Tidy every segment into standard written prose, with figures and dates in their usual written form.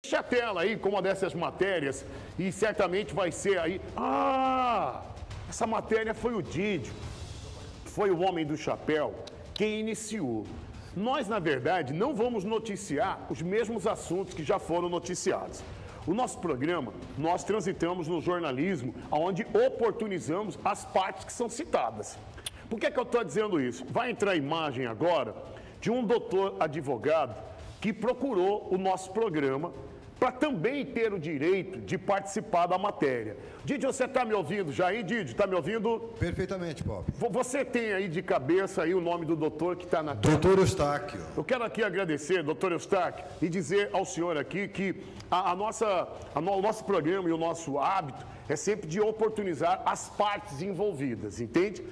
Deixa a tela aí com uma dessas matérias e certamente vai ser aí... Ah, essa matéria foi o Didio, foi o Homem do Chapéu quem iniciou. Nós, na verdade, não vamos noticiar os mesmos assuntos que já foram noticiados. O nosso programa, nós transitamos no jornalismo onde oportunizamos as partes que são citadas. Por que eu estou dizendo isso? Vai entrar a imagem agora de um doutor advogado que procurou o nosso programa para também ter o direito de participar da matéria. Didio, você está me ouvindo já aí, Didio? Está me ouvindo? Perfeitamente, Pop. Você tem aí de cabeça aí o nome do doutor que está na tela? Doutor Eustáquio. Eu quero aqui agradecer, doutor Eustáquio, e dizer ao senhor aqui que o nosso programa e o nosso hábito é sempre de oportunizar as partes envolvidas, entende?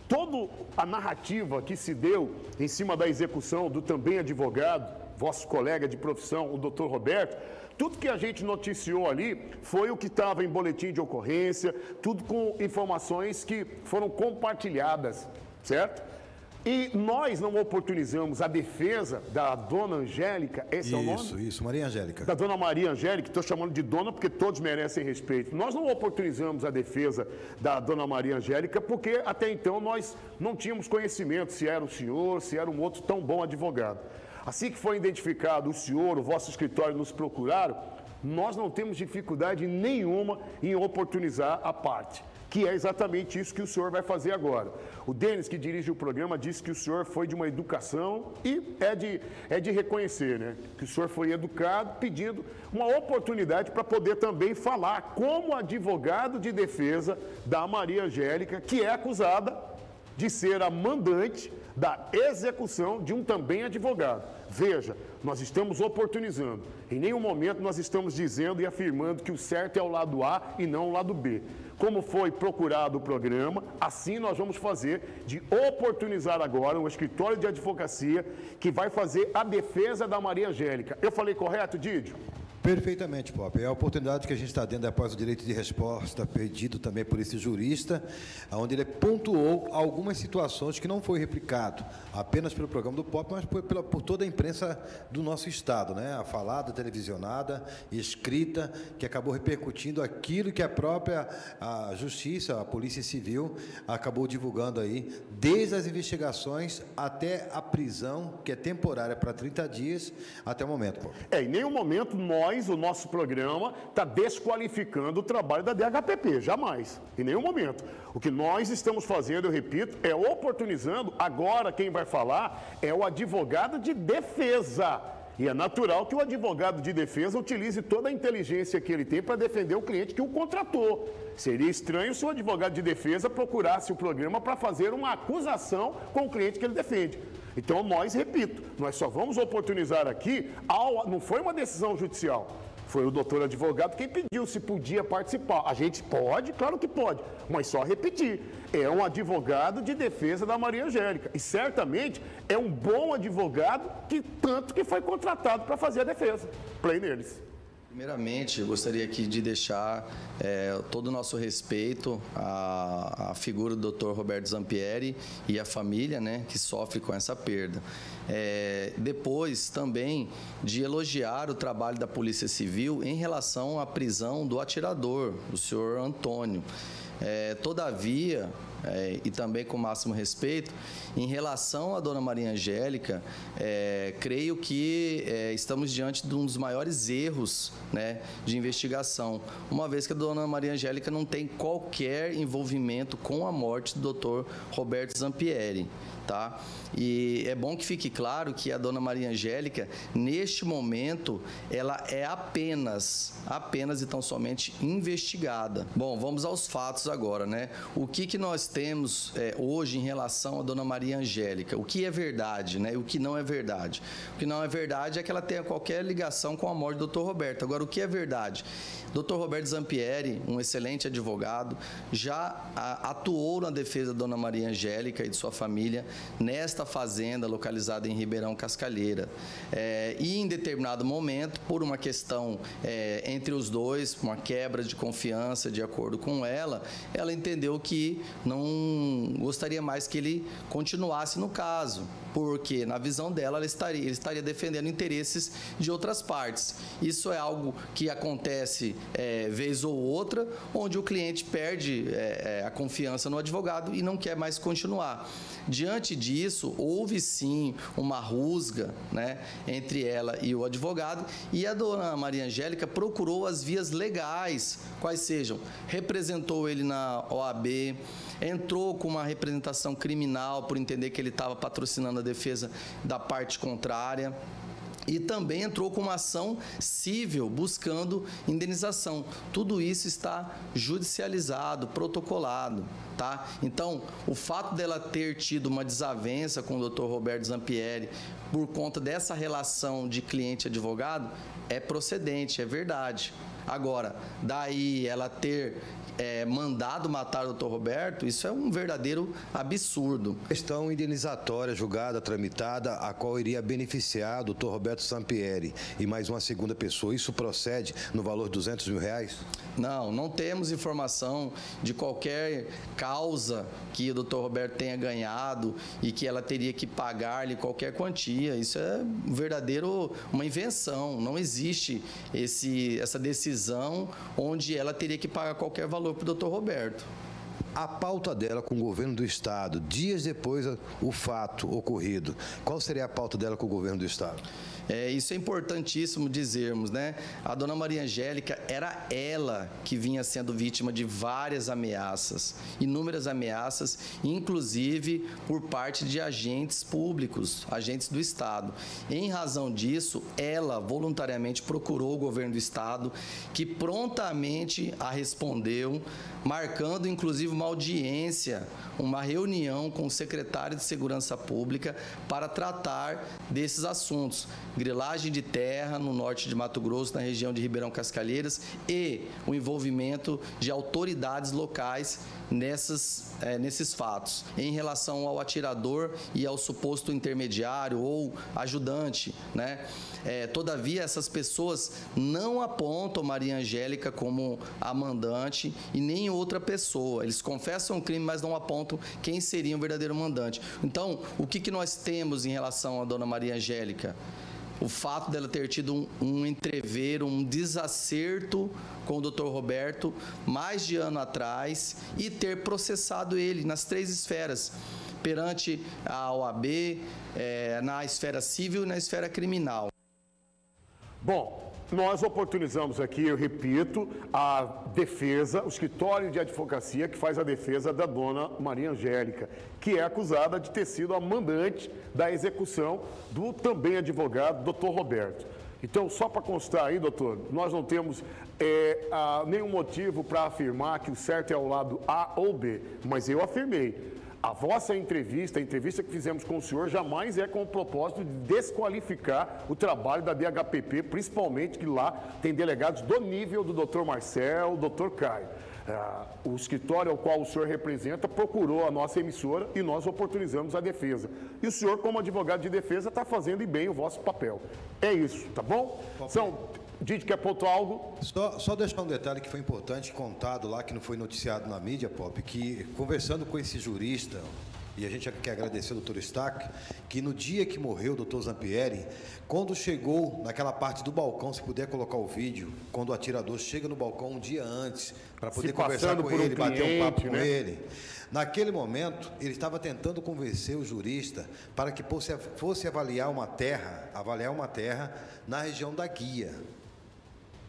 Toda a narrativa que se deu em cima da execução do também advogado, vosso colega de profissão, o doutor Roberto, tudo que a gente noticiou ali foi o que estava em boletim de ocorrência, tudo com informações que foram compartilhadas, certo? E nós não oportunizamos a defesa da dona Angélica, esse é o nome? Isso, Maria Angélica. Da dona Maria Angélica, estou chamando de dona porque todos merecem respeito. Nós não oportunizamos a defesa da dona Maria Angélica porque até então nós não tínhamos conhecimento se era o senhor, se era um outro tão bom advogado. Assim que foi identificado o senhor, o vosso escritório nos procuraram, nós não temos dificuldade nenhuma em oportunizar a parte, que é exatamente isso que o senhor vai fazer agora. O Denis, que dirige o programa, disse que o senhor foi de uma educação e é de reconhecer, né? Que o senhor foi educado pedindo uma oportunidade para poder também falar como advogado de defesa da Maria Angélica, que é acusada de ser a mandante da execução de um também advogado. Veja, nós estamos oportunizando. Em nenhum momento nós estamos dizendo e afirmando que o certo é o lado A e não o lado B. Como foi procurado o programa, assim nós vamos fazer de oportunizar agora um escritório de advocacia que vai fazer a defesa da Maria Angélica. Eu falei correto, Didio? Perfeitamente, Pop. É a oportunidade que a gente está dando após o direito de resposta pedido também por esse jurista, onde ele pontuou algumas situações que não foi replicado apenas pelo programa do Pop, mas por toda a imprensa do nosso estado, né? A falada, televisionada, escrita, que acabou repercutindo aquilo que a própria Justiça, a Polícia Civil, acabou divulgando aí, desde as investigações até a prisão, que é temporária para 30 dias, até o momento, Pop. Em nenhum momento o nosso programa está desqualificando o trabalho da DHPP, jamais, em nenhum momento. O que nós estamos fazendo, eu repito, é oportunizando, agora quem vai falar é o advogado de defesa. E é natural que o advogado de defesa utilize toda a inteligência que ele tem para defender o cliente que o contratou. Seria estranho se o advogado de defesa procurasse o programa para fazer uma acusação com o cliente que ele defende. Então, nós, repito, nós só vamos oportunizar aqui, não foi uma decisão judicial, foi o doutor advogado quem pediu se podia participar. A gente pode, claro que pode, mas só repetir, é um advogado de defesa da Maria Angélica e certamente é um bom advogado que tanto que foi contratado para fazer a defesa. Play neles. Primeiramente, eu gostaria aqui de deixar todo o nosso respeito à figura do Dr. Roberto Zampieri e à família, né, que sofre com essa perda. Depois, também, de elogiar o trabalho da Polícia Civil em relação à prisão do atirador, o senhor Antônio. Todavia, e também com o máximo respeito, em relação à dona Maria Angélica, creio que estamos diante de um dos maiores erros, né, de investigação, uma vez que a dona Maria Angélica não tem qualquer envolvimento com a morte do Dr. Roberto Zampieri. Tá? E é bom que fique claro que a dona Maria Angélica, neste momento, ela é apenas e tão somente investigada. Bom, vamos aos fatos agora, né? O que nós temos hoje em relação à dona Maria Angélica? O que é verdade, né? E o que não é verdade? O que não é verdade é que ela tenha qualquer ligação com a morte do Dr. Roberto. Agora, o que é verdade? Dr. Roberto Zampieri, um excelente advogado, já atuou na defesa da dona Maria Angélica e de sua família nesta fazenda localizada em Ribeirão Cascalheira. E em determinado momento, por uma questão entre os dois, uma quebra de confiança, de acordo com ela entendeu que não gostaria mais que ele continuasse no caso. porque na visão dela ele estaria defendendo interesses de outras partes. Isso é algo que acontece vez ou outra, onde o cliente perde a confiança no advogado e não quer mais continuar. Diante disso, houve sim uma rusga, né, entre ela e o advogado, e a dona Maria Angélica procurou as vias legais, quais sejam, representou ele na OAB, entrou com uma representação criminal por entender que ele estava patrocinando a defesa da parte contrária, e também entrou com uma ação civil buscando indenização. Tudo isso está judicializado, protocolado, tá? Então, o fato dela ter tido uma desavença com o Dr. Roberto Zampieri por conta dessa relação de cliente-advogado é procedente, é verdade. Agora, daí ela ter mandado matar o Dr. Roberto, isso é um verdadeiro absurdo. Questão indenizatória julgada, tramitada, a qual iria beneficiar o Dr. Roberto Zampieri e mais uma segunda pessoa. Isso procede no valor de R$200 mil? Não temos informação de qualquer causa que o Dr. Roberto tenha ganhado e que ela teria que pagar-lhe qualquer quantia. Isso é uma invenção. Não existe essa decisão onde ela teria que pagar qualquer valor para o Dr. Roberto. A pauta dela com o governo do Estado, dias depois o fato ocorrido, qual seria a pauta dela com o governo do Estado? Isso é importantíssimo dizermos, né? A dona Maria Angélica era ela que vinha sendo vítima de várias ameaças, inúmeras ameaças, inclusive por parte de agentes públicos, agentes do Estado. Em razão disso, ela voluntariamente procurou o governo do Estado, que prontamente a respondeu, marcando inclusive uma audiência, uma reunião com o secretário de Segurança Pública para tratar desses assuntos. Grilagem de terra no norte de Mato Grosso, na região de Ribeirão Cascalheiras, e o envolvimento de autoridades locais nesses fatos. Em relação ao atirador e ao suposto intermediário ou ajudante, né? Todavia, essas pessoas não apontam Maria Angélica como a mandante e nem outra pessoa. Eles confessam o crime, mas não apontam quem seria o verdadeiro mandante. Então, o que nós temos em relação à dona Maria Angélica? O fato dela ter tido um entrevero, um desacerto com o Dr. Roberto mais de ano atrás e ter processado ele nas 3 esferas, perante a OAB, na esfera civil e na esfera criminal. Bom, nós oportunizamos aqui, eu repito, a defesa, o escritório de advocacia que faz a defesa da dona Maria Angélica, que é acusada de ter sido a mandante da execução do também advogado Dr. Roberto. Então, só para constar aí, doutor, nós não temos nenhum motivo para afirmar que o certo é ao lado A ou B, mas eu afirmei. A vossa entrevista, a entrevista que fizemos com o senhor, jamais é com o propósito de desqualificar o trabalho da DHPP, principalmente que lá tem delegados do nível do doutor Marcel, doutor Caio. O escritório ao qual o senhor representa procurou a nossa emissora e nós oportunizamos a defesa. E o senhor, como advogado de defesa, está fazendo bem o vosso papel. É isso, tá bom? Didi, quer pontuar algo? Só deixar um detalhe que foi importante, contado lá, que não foi noticiado na mídia, Pop, que conversando com esse jurista, e a gente quer agradecer ao doutor Stack, que no dia que morreu o doutor Zampieri, quando chegou naquela parte do balcão, se puder colocar o vídeo, quando o atirador chega no balcão um dia antes, para poder conversar com ele, bater um papo com ele, naquele momento, ele estava tentando convencer o jurista para que fosse avaliar uma terra na região da Guia.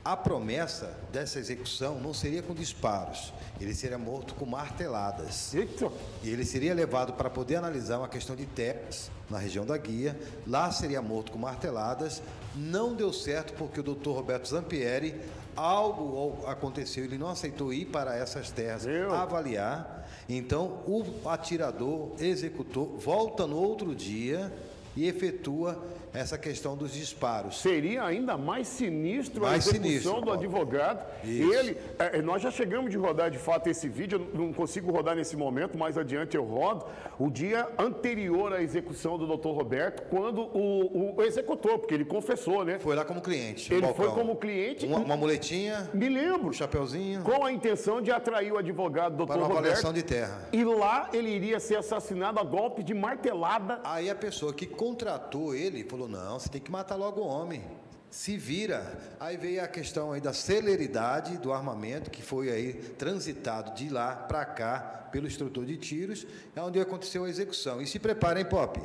A promessa dessa execução não seria com disparos, ele seria morto com marteladas. Eita. E ele seria levado para poder analisar uma questão de terras na região da Guia, lá seria morto com marteladas. Não deu certo porque o doutor Roberto Zampieri, algo aconteceu, ele não aceitou ir para essas terras avaliar. Então, o atirador, executor, volta no outro dia e efetua essa questão dos disparos. Seria ainda mais sinistro a Mais execução sinistro, do Paulo. advogado. Isso. Ele, nós já chegamos de rodar de fato esse vídeo, eu não consigo rodar nesse momento, mais adiante eu rodo, o dia anterior à execução do Dr. Roberto, quando o executor, porque ele confessou, né? Foi lá como cliente. Ele no foi balcão. como cliente. Uma muletinha, Me lembro. um chapeuzinho, Com a intenção de atrair o advogado Dr. para uma Roberto. avaliação de terra. E lá ele iria ser assassinado a golpe de martelada. Aí a pessoa que contratou ele falou, não, você tem que matar logo o homem. Se vira. Aí veio a questão aí da celeridade do armamento, que foi aí transitado de lá para cá pelo instrutor de tiros, é onde aconteceu a execução. E se preparem, Pop.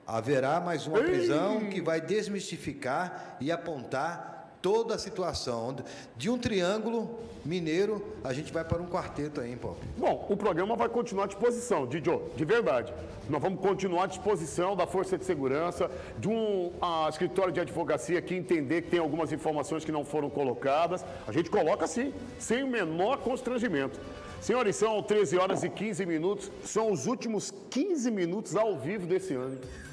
Haverá mais uma prisão que vai desmistificar e apontar toda a situação. De um triângulo mineiro, a gente vai para um quarteto aí, hein, Pop? Bom, o programa vai continuar à disposição, Didio, de verdade. Nós vamos continuar à disposição da Força de Segurança, de um escritório de advocacia que entender que tem algumas informações que não foram colocadas. A gente coloca sim, sem o menor constrangimento. Senhores, são 13 horas e 15 minutos, são os últimos 15 minutos ao vivo desse ano.